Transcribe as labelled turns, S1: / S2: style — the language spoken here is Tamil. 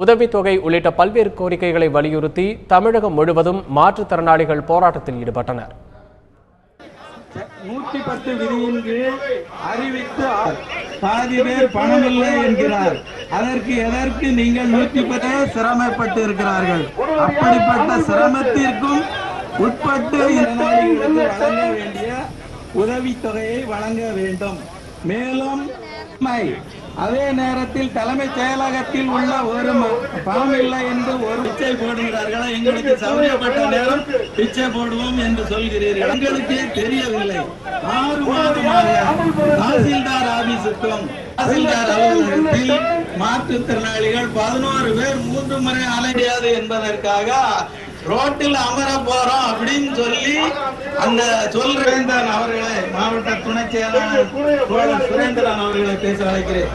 S1: உதவித்தொகை உள்ளிட்ட பல்வேறு கோரிக்கைகளை வலியுறுத்தி தமிழகம் முழுவதும் மாற்றுத்திறனாளிகள் போராட்டத்தில் ஈடுபட்டனர்.
S2: 110 விதியின் கீழ் அறிவித்து பாதி பேர் பணமில்லை என்கிறார். எதற்கு நீங்கள் 110 சிரமப்பட்டு இருக்கிறார்கள். அப்படிப்பட்ட சிரமத்திற்கும் உட்பட்டு வழங்க வேண்டிய உதவித்தொகையை வழங்க வேண்டும். மேலும் அதே நேரத்தில் தலைமைச் செயலகத்தில் உள்ள ஒரு பணம் இல்லை என்று ஒரு பிச்சை போடுகிறார்கள். எங்களுக்கு சௌகரியப்பட்ட நேரம் பிச்சை போடுவோம் என்று சொல்கிறீர்கள். எங்களுக்கே தெரியவில்லை. 6 மாதமாக தாசில்தார் ஆபீஸுக்கும் தாசில்தார் அலுவலகத்தில் மாற்றுத்திறனாளிகள் 11 பேர் 3 முறை அலையாது என்பதற்காக ரோட்டில் அமர போறோம் அப்படின்னு சொல்லி அந்த சுரேந்திரன் அவர்களை மாவட்ட துணை செயலாளர் சுரேந்திரன் அவர்களை பேச அழைக்கிறேன்.